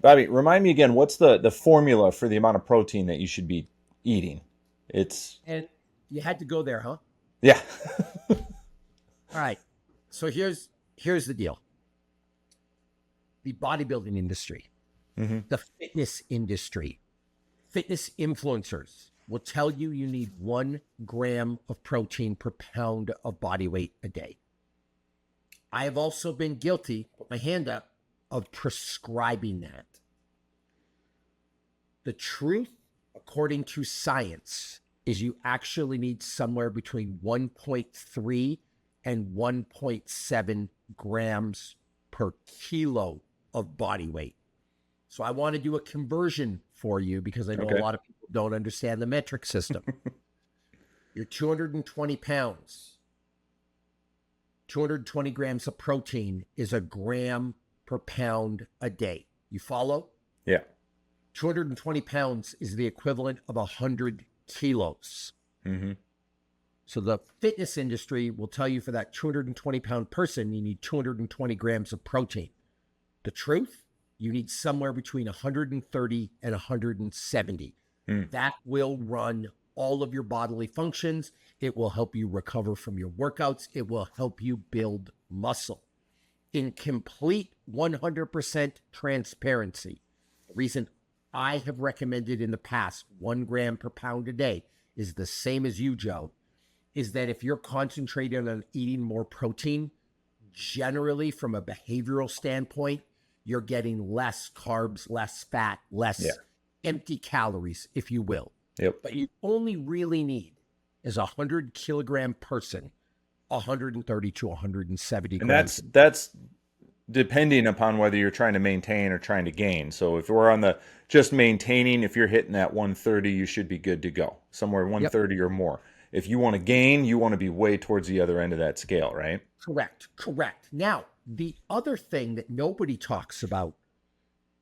Bobby, remind me again, what's the formula for the amount of protein that you should be eating? It's, And you had to go there, huh? yeah. All right. So here's the deal. The bodybuilding industry, the fitness industry, fitness influencers will tell you need 1 gram of protein per pound of body weight a day. I have also been guilty, put my hand up, of prescribing that. The truth, according to science, is you actually need somewhere between 1.3 and 1.7 grams per kilo of body weight. So I want to do a conversion for you because I know a lot of people don't understand the metric system. You're 220 pounds. 220 grams of protein is a gram per pound a day. You follow? Yeah. 220 pounds is the equivalent of 100 kilos. So the fitness industry will tell you for that 220 pound person, you need 220 grams of protein. The truth, you need somewhere between 130 and 170. That will run all of your bodily functions. It will help you recover from your workouts. It will help you build muscle. In complete 100% transparency, the reason I have recommended in the past 1 gram per pound a day is the same as you, Joe, is that if you're concentrating on eating more protein, generally from a behavioral standpoint, you're getting less carbs, less fat, less empty calories, if you will. Yep. But you only really need, as a 100 kilogram person, 130 to 170 And grams. that's depending upon whether you're trying to maintain or trying to gain. So if we're on the just maintaining, if you're hitting that 130, you should be good to go. Somewhere 130 or more. If you want to gain, you want to be way towards the other end of that scale, right? Correct. Now, the other thing that nobody talks about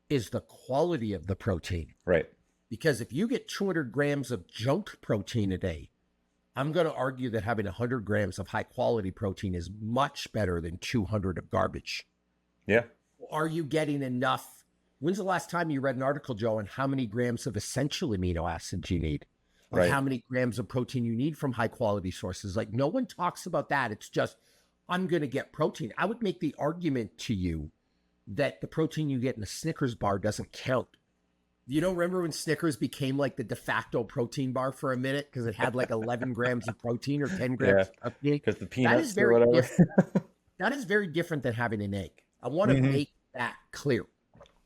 is the quality of the protein. Right. Because if you get 200 grams of junk protein a day, I'm going to argue that having 100 grams of high quality protein is much better than 200 of garbage. Yeah. Are you getting enough? When's the last time you read an article, Joe, on how many grams of essential amino acids you need? Or Right. how many grams of protein you need from high quality sources? Like, no one talks about that. It's just, I'm going to get protein. I would make the argument to you that the protein you get in a Snickers bar doesn't count. You don't remember when Snickers became like the de facto protein bar for a minute because it had like 11 grams of protein or 10 grams of protein? Because the That peanuts is or very whatever. different. That is very different than having an egg. I want to make that clear.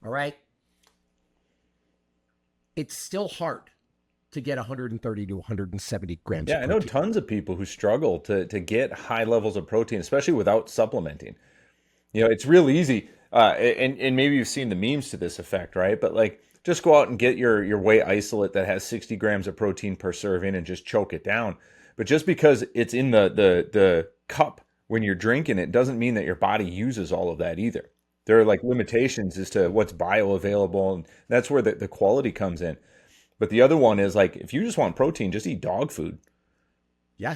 All right. It's still hard to get 130 to 170 grams. Yeah, of I know protein. tons of people who struggle to get high levels of protein, especially without supplementing. You know, it's real easy. And maybe you've seen the memes to this effect, right? But like, just go out and get your whey isolate that has 60 grams of protein per serving and just choke it down. But just because it's in the cup when you're drinking it doesn't mean that your body uses all of that either. There are like limitations as to what's bioavailable, and that's where the quality comes in. But the other one is like, if you just want protein, just eat dog food. Yeah.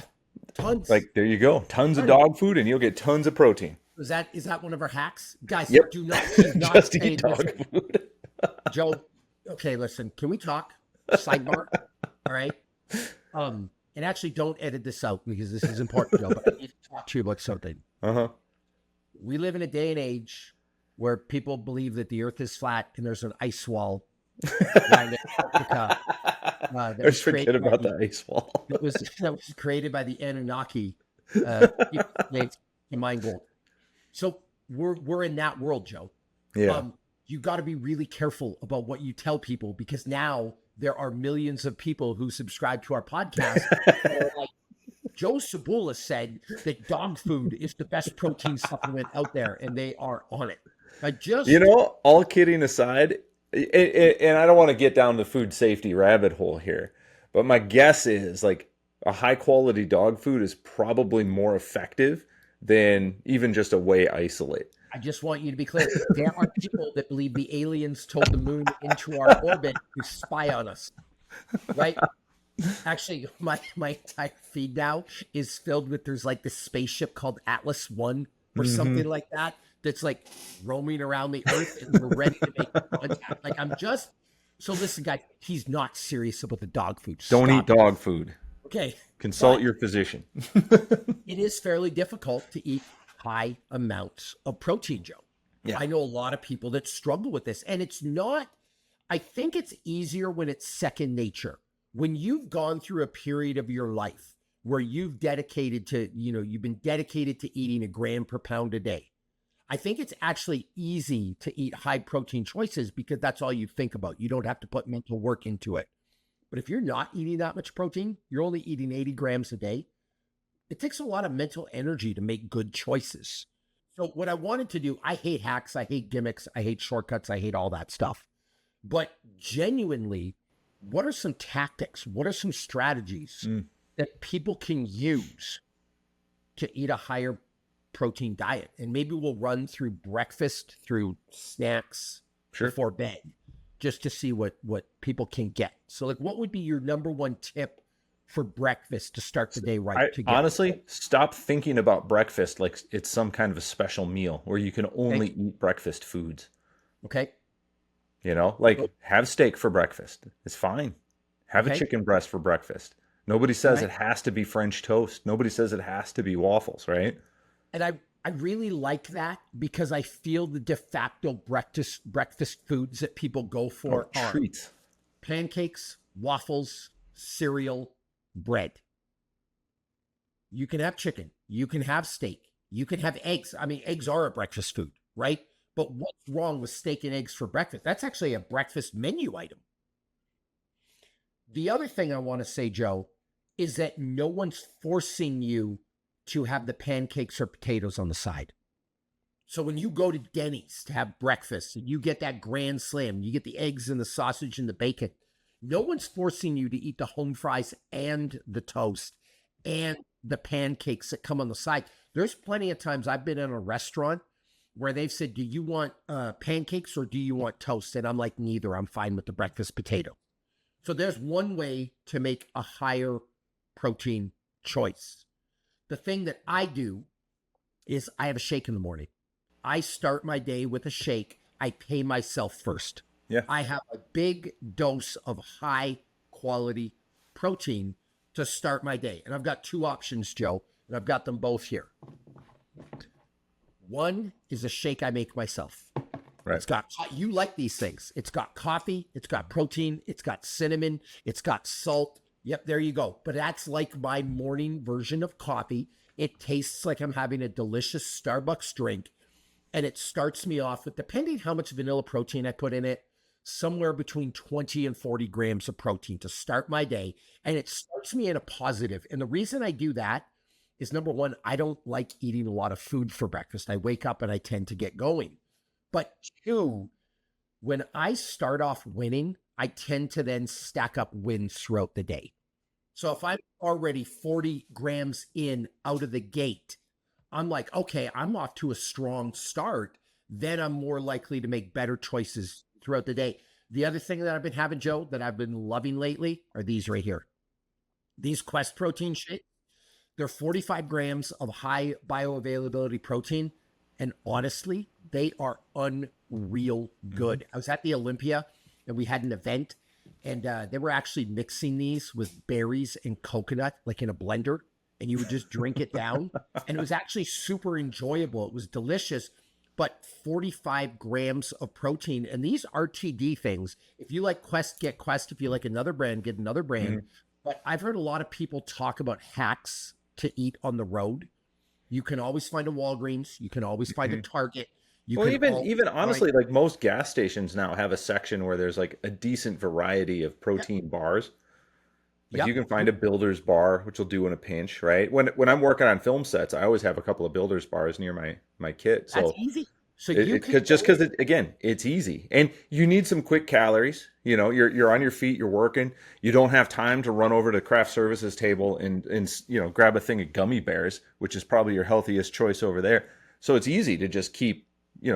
Tons. Like, there you go. Tons of dog food and you'll get tons of protein. Is that one of our hacks? Guys, Yep. do not Just say eat dog this. food. Joe, okay, listen, can we talk? Sidebar. All right. And actually don't edit this out because this is important, Joe, but I need to talk to you about something. Uh-huh. We live in a day and age where people believe that the earth is flat and there's an ice wall around Antarctica. I just forget about the ice wall. that was created by the Anunnaki. Mine gold. So we're in that world, Joe. Yeah. You got to be really careful about what you tell people because now there are millions of people who subscribe to our podcast. Like, Joe Cebula said that dog food is the best protein supplement out there, and they are on it. You know, all kidding aside, and I don't want to get down the food safety rabbit hole here, but my guess is like a high quality dog food is probably more effective than even just a whey isolate. I just want you to be clear. There are people that believe the aliens told the moon into our orbit to spy on us, right? Actually, my entire feed now is filled with, there's like this spaceship called Atlas One or something like that. that's like roaming around the earth and we're ready to make contact. Like so listen, guys, he's not serious about the dog food. Don't eat Stop. dog food. Okay. Consult But your physician. it is fairly difficult to eat high amounts of protein, Joe. Yeah. I know a lot of people that struggle with this, and it's not, I think it's easier when it's second nature. When you've gone through a period of your life where you've dedicated to, you've been dedicated to eating a gram per pound a day, I think it's actually easy to eat high protein choices because that's all you think about. You don't have to put mental work into it. But if you're not eating that much protein, you're only eating 80 grams a day, it takes a lot of mental energy to make good choices. So what I wanted to do, I hate hacks, I hate gimmicks, I hate shortcuts, I hate all that stuff. But genuinely, what are some tactics? What are some strategies that people can use to eat a higher protein diet? And maybe we'll run through breakfast, through snacks, before bed, just to see what people can get. So like, what would be your number one tip for breakfast to start the day right? Honestly, stop thinking about breakfast like it's some kind of a special meal where you can only eat breakfast foods. Okay. Like have steak for breakfast. It's fine. Have a chicken breast for breakfast. Nobody says it has to be French toast. Nobody says it has to be waffles, right? And I really like that because I feel the de facto breakfast foods that people go for are treats. Pancakes, waffles, cereal, bread. You can have chicken. You can have steak. You can have eggs. I mean, eggs are a breakfast food, right? But what's wrong with steak and eggs for breakfast? That's actually a breakfast menu item. The other thing I want to say, Joe, is that no one's forcing you to have the pancakes or potatoes on the side. So when you go to Denny's to have breakfast, and you get that grand slam, you get the eggs and the sausage and the bacon, no one's forcing you to eat the home fries and the toast and the pancakes that come on the side. There's plenty of times I've been in a restaurant where they've said, do you want pancakes or do you want toast? And I'm like, neither. I'm fine with the breakfast potato. So there's one way to make a higher protein choice. The thing that I do is I have a shake in the morning. I start my day with a shake. I pay myself first. Yeah. I have a big dose of high quality protein to start my day. And I've got two options, Joe, and I've got them both here. One is a shake I make myself. Right. It's got, you like these things. It's got coffee, it's got protein, it's got cinnamon, it's got salt. Yep, there you go. But that's like my morning version of coffee. It tastes like I'm having a delicious Starbucks drink. And it starts me off with, depending how much vanilla protein I put in it, somewhere between 20 and 40 grams of protein to start my day. And it starts me in a positive. And the reason I do that is, number one, I don't like eating a lot of food for breakfast. I wake up and I tend to get going. But two, when I start off winning, I tend to then stack up wins throughout the day. So if I'm already 40 grams in out of the gate, I'm like, okay, I'm off to a strong start. Then I'm more likely to make better choices throughout the day. The other thing that I've been having, Joe, that I've been loving lately are these right here. These Quest protein shakes. They're 45 grams of high bioavailability protein. And honestly, they are unreal good. I was at the Olympia and we had an event, and they were actually mixing these with berries and coconut, like in a blender, and you would just drink it down. And it was actually super enjoyable. It was delicious, but 45 grams of protein. And these RTD things, if you like Quest, get Quest. If you like another brand, get another brand. But I've heard a lot of people talk about hacks to eat on the road. You can always find a Walgreens. You can always find a Target. Even honestly, like most gas stations now have a section where there's like a decent variety of protein bars. Like you can find a Builder's bar, which will do in a pinch, right? When I'm working on film sets, I always have a couple of Builder's bars near my kit. So that's easy. So again, it's easy, and you need some quick calories. You're on your feet, you're working. You don't have time to run over to craft services table and grab a thing of gummy bears, which is probably your healthiest choice over there. So it's easy to just keep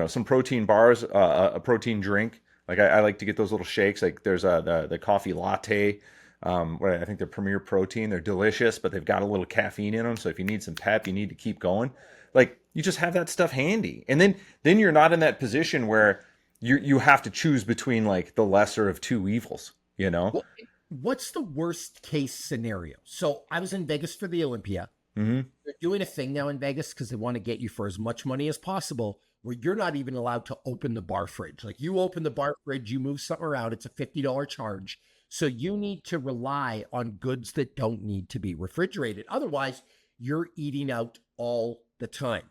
some protein bars, a protein drink. Like I like to get those little shakes. Like there's the coffee latte. I think they're Premier Protein. They're delicious, but they've got a little caffeine in them. So if you need some pep, you need to keep going. Like you just have that stuff handy. And then you're not in that position where you have to choose between like the lesser of two evils, you know? Well, what's the worst case scenario? So I was in Vegas for the Olympia. Hmm. They're doing a thing now in Vegas because they want to get you for as much money as possible, where you're not even allowed to open the bar fridge. Like you open the bar fridge, you move something around, it's a $50 charge. So you need to rely on goods that don't need to be refrigerated. Otherwise, you're eating out all the time.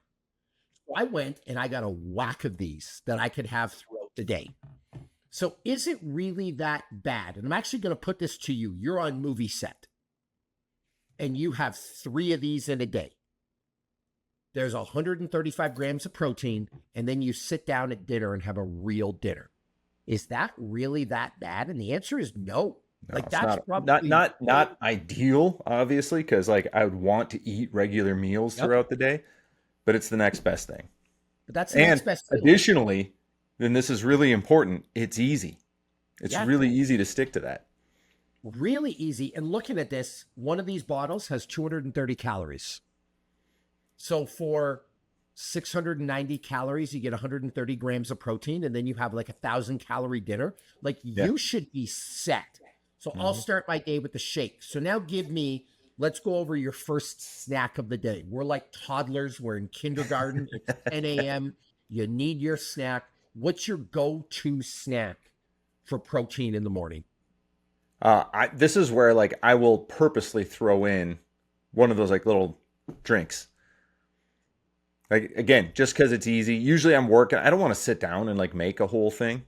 So I went and I got a whack of these that I could have throughout the day. So is it really that bad? And I'm actually going to put this to you. You're on movie set and you have 3 of these in a day. There's 135 grams of protein, and then you sit down at dinner and have a real dinner. Is that really that bad? And the answer is no. No, Like it's that's not probably not ideal, obviously, because like I would want to eat regular meals Yep. throughout the day, but it's the next best thing. But that's the And next best thing. additionally, then this is really important. It's easy. It's Yeah. really easy to stick to that. Really easy. And looking at this, one of these bottles has 230 calories. So for 690 calories, you get 130 grams of protein, and then you have like 1,000-calorie dinner. Like Yeah. you should be set. So I'll start my day with the shake. So now let's go over your first snack of the day. We're like toddlers. We're in kindergarten. It's 10 a.m. You need your snack. What's your go-to snack for protein in the morning? This is where like I will purposely throw in one of those like little drinks. Like again, just because it's easy. Usually I'm working. I don't want to sit down and like make a whole thing.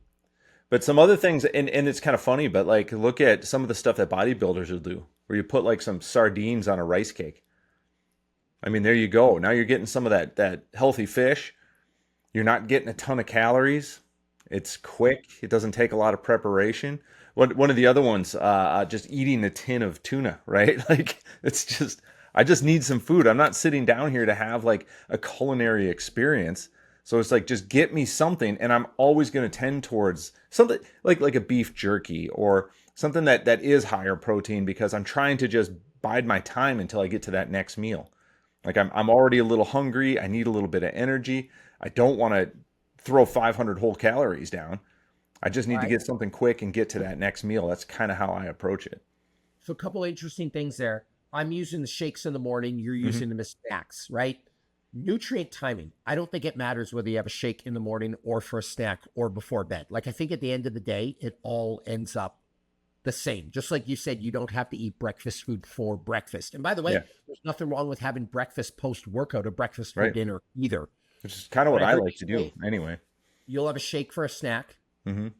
But some other things, and it's kind of funny, but like look at some of the stuff that bodybuilders will do, where you put like some sardines on a rice cake. I mean, there you go. Now you're getting some of that healthy fish. You're not getting a ton of calories. It's quick. It doesn't take a lot of preparation. One of the other ones, just eating a tin of tuna, right? Like it's just, I just need some food. I'm not sitting down here to have like a culinary experience. So it's like, just get me something, and I'm always going to tend towards something like a beef jerky or something that is higher protein, because I'm trying to just bide my time until I get to that next meal. Like I'm already a little hungry. I need a little bit of energy. I don't want to throw 500 whole calories down. I just need to get something quick and get to that next meal. That's kind of how I approach it. So a couple of interesting things there. I'm using the shakes in the morning. You're using them as snacks, right? Nutrient timing. I don't think it matters whether you have a shake in the morning or for a snack or before bed. Like I think at the end of the day, it all ends up the same. Just like you said, you don't have to eat breakfast food for breakfast. And by the way, there's nothing wrong with having breakfast post-workout or breakfast for dinner either. Which is kind of what I like to do anyway. You'll have a shake for a snack.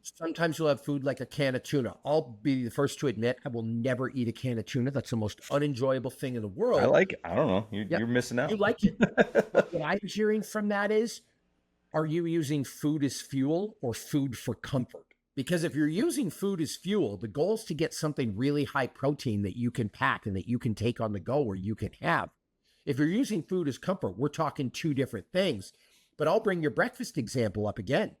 Sometimes you'll have food like a can of tuna. I'll be the first to admit I will never eat a can of tuna. That's the most unenjoyable thing in the world. I like it. I don't know. You're missing out. You like it. But what I'm hearing from that is, are you using food as fuel or food for comfort? Because if you're using food as fuel, the goal is to get something really high protein that you can pack and that you can take on the go or you can have. If you're using food as comfort, we're talking 2 different things. But I'll bring your breakfast example up again.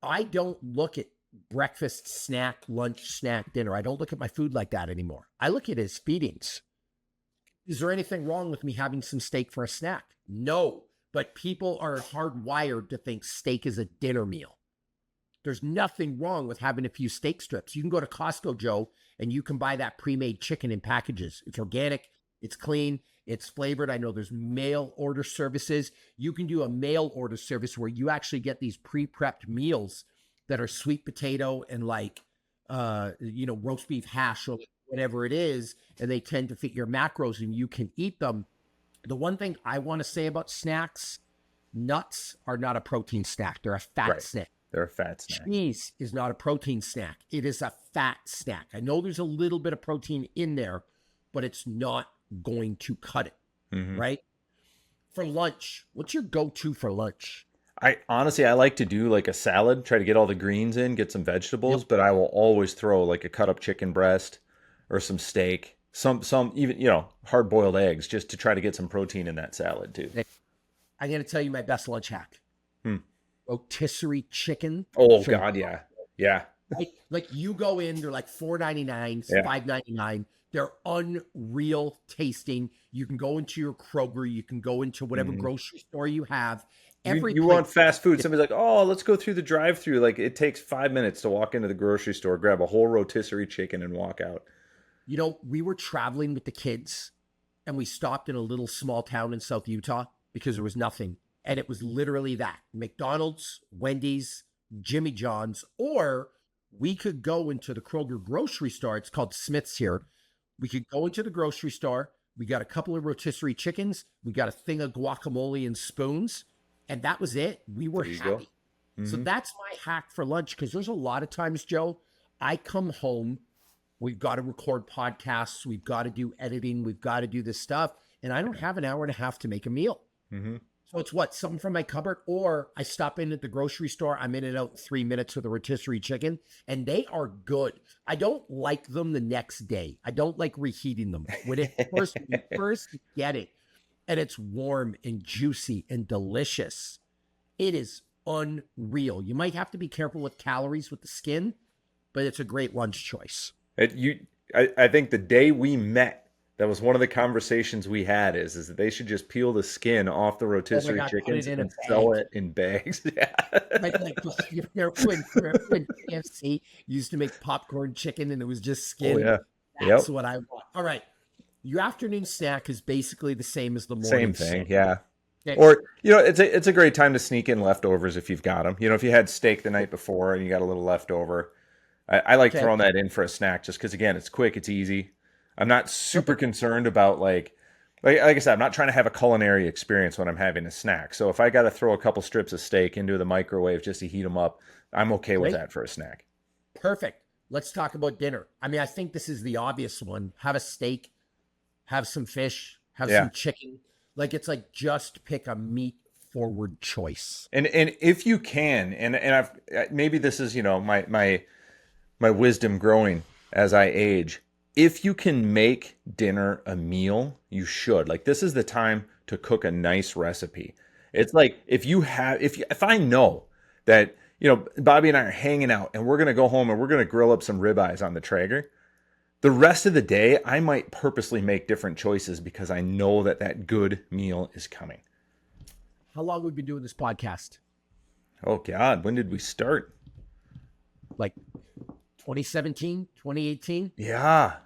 I don't look at breakfast, snack, lunch, snack, dinner. I don't look at my food like that anymore. I look at it as feedings. Is there anything wrong with me having some steak for a snack? No, but people are hardwired to think steak is a dinner meal. There's nothing wrong with having a few steak strips. You can go to Costco, Joe, and you can buy that pre-made chicken in packages. It's organic, it's clean, it's flavored. I know there's mail order services. You can do a mail order service where you actually get these pre-prepped meals that are sweet potato and like, roast beef hash or whatever it is, and they tend to fit your macros and you can eat them. The one thing I want to say about snacks, nuts are not a protein snack. They're a fat snack. They're a fat snack. Cheese is not a protein snack. It is a fat snack. I know there's a little bit of protein in there, but it's not going to cut it, right? For lunch, what's your go-to for lunch? I like to do like a salad, try to get all the greens in, get some vegetables, but I will always throw like a cut up chicken breast or some steak, some even, hard boiled eggs, just to try to get some protein in that salad too. I'm going to tell you my best lunch hack. Rotisserie chicken. Oh God, yeah. Yeah. Right? Like you go in, they're like $4.99, Yeah. $5.99. They're unreal tasting. You can go into your Kroger, you can go into whatever Mhm. grocery store you have. You Every you place, want fast food. Somebody's like, oh, let's go through the drive-through. Like it takes 5 minutes to walk into the grocery store, grab a whole rotisserie chicken, and walk out. we were traveling with the kids and we stopped in a little small town in South Utah because there was nothing. And it was literally that McDonald's, Wendy's, Jimmy John's, or we could go into the Kroger grocery store. It's called Smith's here. We could go into the grocery store. We got a couple of rotisserie chickens. We got a thing of guacamole and spoons. And that was it. We were There you go. happy. So Hmm. that's my hack for lunch because there's a lot of times, Joe, I come home. We've got to record podcasts. We've got to do editing. We've got to do this stuff. And I don't have an hour and a half to make a meal. Hmm. So it's what? Something from my cupboard. Or I stop in at the grocery store. I'm in and out in 3 minutes with a rotisserie chicken. And they are good. I don't like them the next day. I don't like reheating them. When you first get it and it's warm and juicy and delicious, it is unreal. You might have to be careful with calories with the skin, but it's a great lunch choice. I think the day we met, that was one of the conversations we had is that they should just peel the skin off the Oh my rotisserie God, put it chickens in a and sell bag. it in bags. Yeah. Like when KFC used to make popcorn chicken and it was just Oh skin. yeah. That's Yep. what I want. All right. Your afternoon snack is basically the same as the Same morning thing. snack. Yeah. Okay. Or it's a great time to sneak in leftovers if you've got them. If you had steak the night before and you got a little leftover, I like Okay. throwing that in for a snack just because again it's quick, it's easy. I'm not super Perfect. concerned about like I said, I'm not trying to have a culinary experience when I'm having a snack. So if I got to throw a couple strips of steak into the microwave just to heat them up, I'm okay with Great. that for a snack. Perfect. Let's talk about dinner. I mean, I think this is the obvious one. Have a steak, have some fish, have Yeah. some chicken. Like it's like just pick a meat forward choice. And if you can, and maybe this is my wisdom growing as I age. If you can make dinner a meal, you should. Like this is the time to cook a nice recipe. It's like if I know that Bobby and I are hanging out and we're gonna go home and we're gonna grill up some ribeyes on the Traeger. The rest of the day, I might purposely make different choices because I know that that good meal is coming. How long have we been doing this podcast? Oh God, when did we start? Like 2017, 2018? Yeah.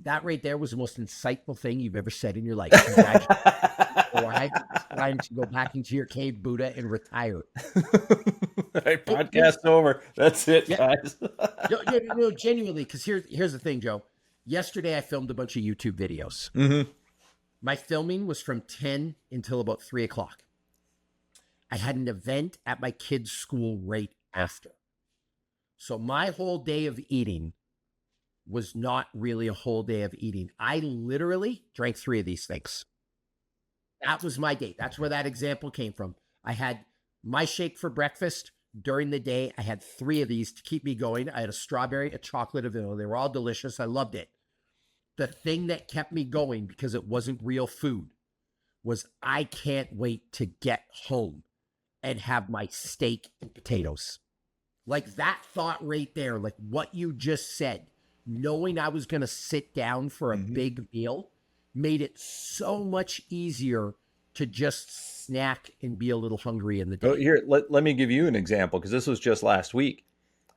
That right there was the most insightful thing you've ever said in your life. Congratulations. Why? It's time to go back into your cave, Buddha, and retire. Hey, podcast over. That's it, Yeah. guys. Genuinely, because here's the thing, Joe. Yesterday, I filmed a bunch of YouTube videos. Hmm. My filming was from 10 until about 3 o'clock. I had an event at my kids' school right after. So my whole day of eating was not really a whole day of eating. I literally drank 3 of these things. That was my day. That's where that example came from. I had my shake for breakfast. During the day, I had 3 of these to keep me going. I had a strawberry, a chocolate, a vanilla. They were all delicious. I loved it. The thing that kept me going because it wasn't real food was I can't wait to get home and have my steak and potatoes. Like that thought right there, like what you just said, knowing I was going to sit down for a big meal made it so much easier to just snack and be a little hungry in the Oh, day. here, let me give you an example because this was just last week.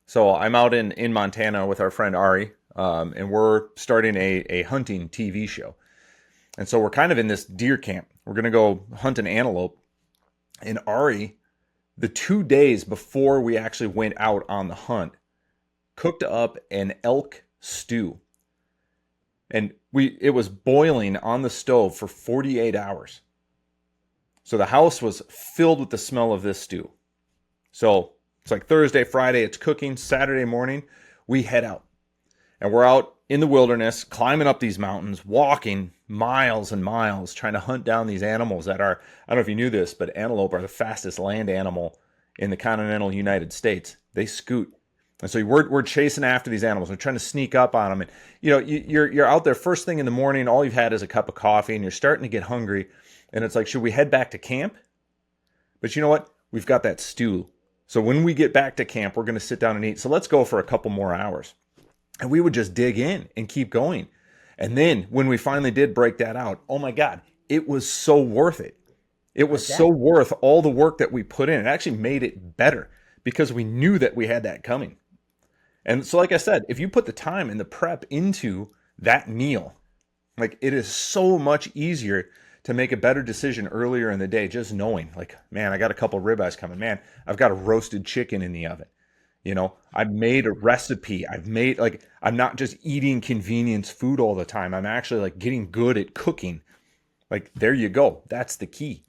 So I'm out in Montana with our friend Ari, and we're starting a hunting TV show. And so we're kind of in this deer camp. We're going to go hunt an antelope. And Ari, the 2 days before we actually went out on the hunt, cooked up an elk stew. And it was boiling on the stove for 48 hours. So the house was filled with the smell of this stew. So it's like Thursday, Friday, it's cooking. Saturday morning, we head out. And we're out in the wilderness, climbing up these mountains, walking miles and miles, trying to hunt down these animals that are, I don't know if you knew this, but antelope are the fastest land animal in the continental United States. They scoot. And so we're chasing after these animals. We're trying to sneak up on them. And, you're out there first thing in the morning. All you've had is a cup of coffee and you're starting to get hungry. And it's like, should we head back to camp? But you know what? We've got that stew. So when we get back to camp, we're going to sit down and eat. So let's go for a couple more hours. And we would just dig in and keep going. And then when we finally did break that out, oh my God, it was so worth it. It was so worth all the work that we put in. It actually made it better because we knew that we had that coming. And so, like I said, if you put the time and the prep into that meal, like it is so much easier to make a better decision earlier in the day, just knowing like, man, I got a couple ribeyes coming. Man, I've got a roasted chicken in the oven. I've made a recipe. I'm not just eating convenience food all the time. I'm actually like getting good at cooking. Like, there you go. That's the key.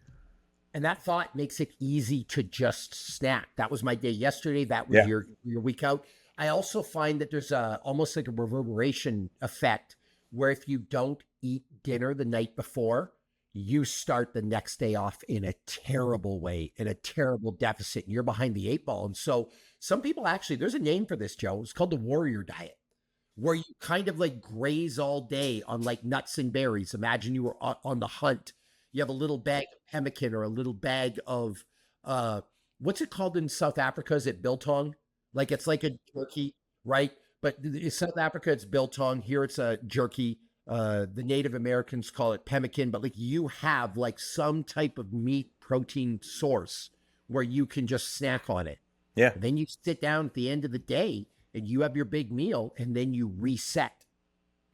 And that thought makes it easy to just snack. That was my day yesterday. That was your week out. I also find that there's almost like a reverberation effect where if you don't eat dinner the night before, you start the next day off in a terrible way, in a terrible deficit, and you're behind the eight ball. And so some people actually, there's a name for this, Joe. It's called the warrior diet, where you kind of like graze all day on like nuts and berries. Imagine you were on the hunt. You have a little bag of pemmican or a little bag of, what's it called in South Africa? Is it biltong? Like it's like a jerky, right? But in South Africa, it's biltong. Here it's a jerky. The Native Americans call it pemmican, but like you have like some type of meat protein source where you can just snack on it. Yeah. And then you sit down at the end of the day and you have your big meal and then you reset.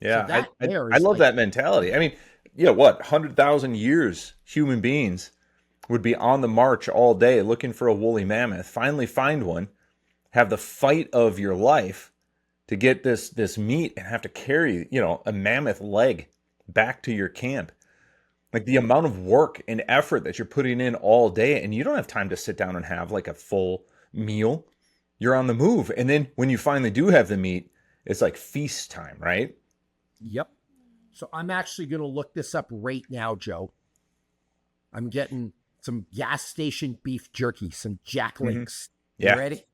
Yeah. So I love that mentality. I mean, 100,000 years human beings would be on the march all day looking for a woolly mammoth, finally find one, have the fight of your life to get this meat and have to carry, a mammoth leg back to your camp. Like the amount of work and effort that you're putting in all day, and you don't have time to sit down and have like a full meal. You're on the move. And then when you finally do have the meat, it's like feast time, right? Yep. So I'm actually going to look this up right now, Joe. I'm getting some gas station beef jerky, some Jack Links. Yeah. You ready?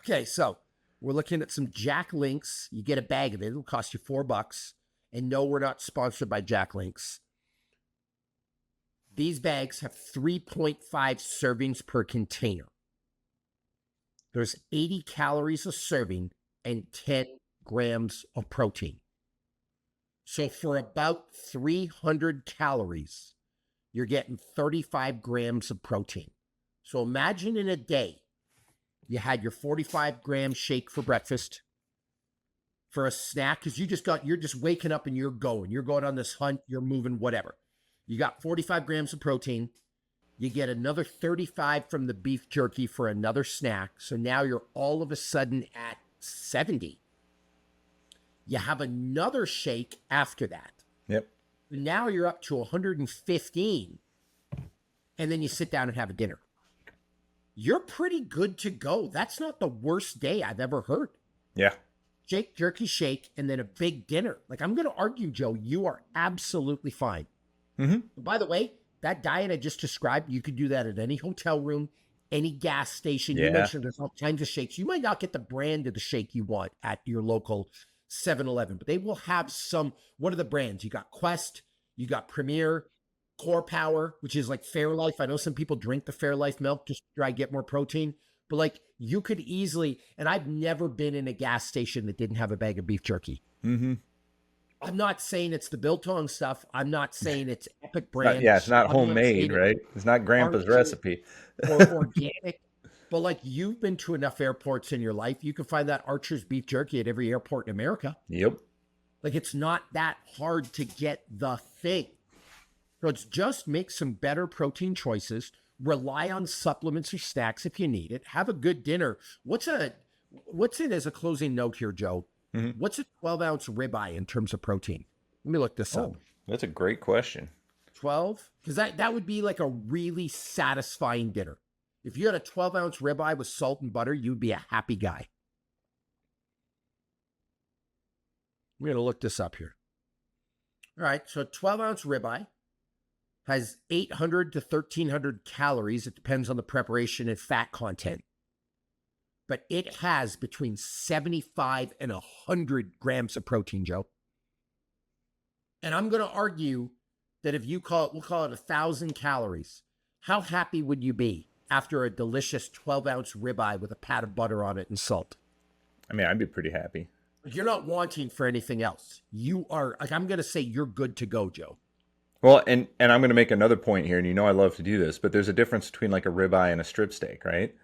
Okay, so we're looking at some Jack Links. You get a bag of it. It'll cost you $4. And no, we're not sponsored by Jack Links. These bags have 3.5 servings per container. There's 80 calories a serving and 10 grams of protein. So for about 300 calories, you're getting 35 grams of protein. So imagine in a day, you had your 45-gram shake for breakfast, for a snack, because you're just waking up and you're going on this hunt, you're moving, whatever. You got 45 grams of protein. You get another 35 from the beef jerky for another snack. So now you're all of a sudden at 70. You have another shake after that. Yep. Now you're up to 115. And then you sit down and have a dinner. You're pretty good to go. That's not the worst day I've ever heard. Yeah. Shake, jerky, shake, and then a big dinner. Like, I'm going to argue, Joe, you are absolutely fine. Mm-hmm. By the way, that diet I just described, you could do that at any hotel room, any gas station. Yeah. You mentioned there's all kinds of shakes. You might not get the brand of the shake you want at your local 7-Eleven, but they will have some. What are the brands? You got Quest, you got Premier, Core Power, which is like Fairlife. I know some people drink the Fairlife milk just to try to get more protein, but like you could easily, and I've never been in a gas station that didn't have a bag of beef jerky. Mm-hmm. I'm not saying it's the biltong stuff. I'm not saying it's Epic brand. It's not homemade, right? It's not Grandpa's recipe. Or organic. But like you've been to enough airports in your life, you can find that Archer's beef jerky at every airport in America. Yep. Like it's not that hard to get the thing. So it's just make some better protein choices. Rely on supplements or snacks if you need it. Have a good dinner. What's in as a closing note here, Joe? Mm-hmm. What's a 12-ounce ribeye in terms of protein? Let me look this up. That's a great question. 12? Because that would be like a really satisfying dinner. If you had a 12-ounce ribeye with salt and butter, you'd be a happy guy. We're going to look this up here. All right, so a 12-ounce ribeye has 800 to 1,300 calories. It depends on the preparation and fat content. But it has between 75 and 100 grams of protein, Joe. And I'm going to argue that if you we'll call it 1,000 calories, how happy would you be after a delicious 12-ounce ribeye with a pat of butter on it and salt. I mean, I'd be pretty happy. You're not wanting for anything else. You are, like, I'm going to say you're good to go, Joe. Well, and I'm going to make another point here, and you know I love to do this, but there's a difference between like a ribeye and a strip steak, right?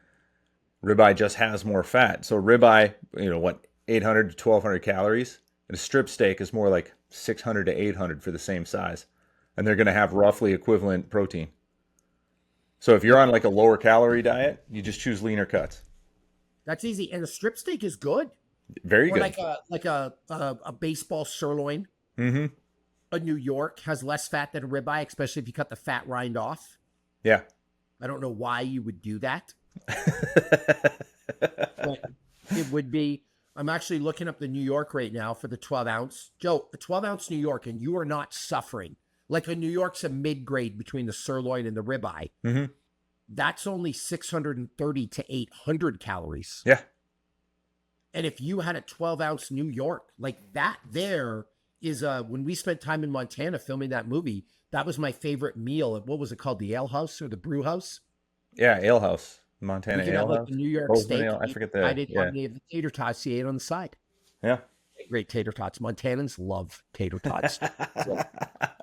Ribeye just has more fat. So ribeye, 800 to 1,200 calories. And a strip steak is more like 600 to 800 for the same size. And they're going to have roughly equivalent protein. So if you're on like a lower calorie diet, you just choose leaner cuts. That's easy. And a strip steak is good. Very or good. Like a baseball sirloin. Mm-hmm. A New York has less fat than a ribeye, especially if you cut the fat rind off. Yeah. I don't know why you would do that. But it would be, I'm actually looking up the New York right now for the 12 ounce. Joe, a 12 ounce New York, and you are not suffering. Like a New York's a mid-grade between the sirloin and the ribeye. Mm-hmm. That's only 630 to 800 calories. Yeah. And if you had a 12 ounce New York, like that there is, when we spent time in Montana filming that movie, that was my favorite meal. What was it called? The Ale House or the Brew House? Yeah, Ale House. Montana we could Ale have like House. the New York Bozeman steak. Ale. I forget I the didn't have any of the tater tots you ate on the side. Yeah. Great tater tots. Montanans love tater tots. So,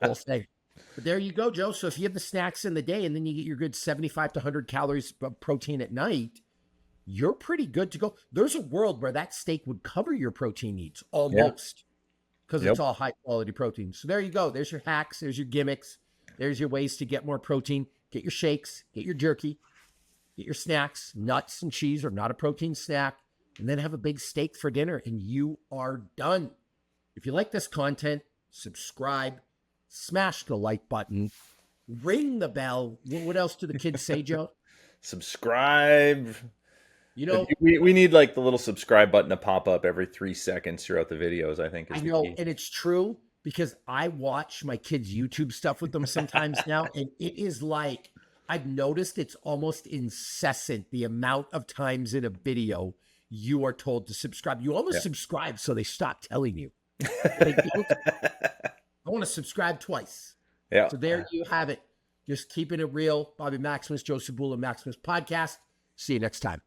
whole thing. But there you go, Joe. So if you have the snacks in the day and then you get your good 75 to 100 calories of protein at night, you're pretty good to go. There's a world where that steak would cover your protein needs almost because it's all high quality protein. So there you go. There's your hacks. There's your gimmicks. There's your ways to get more protein. Get your shakes. Get your jerky. Get your snacks. Nuts and cheese are not a protein snack. And then have a big steak for dinner and you are done. If you like this content, subscribe, smash the like button, ring the bell. What else do the kids say, Joe? Subscribe. You know, we need like the little subscribe button to pop up every 3 seconds throughout the videos, I think. I know, and it's true because I watch my kids' YouTube stuff with them sometimes now, and it is like, I've noticed it's almost incessant the amount of times in a video you are told to subscribe. You almost subscribe so they stop telling you. I want to subscribe twice. Yeah. So there you have it. Just keeping it real. Bobby Maximus, Joe Cebula, Maximus Podcast. See you next time.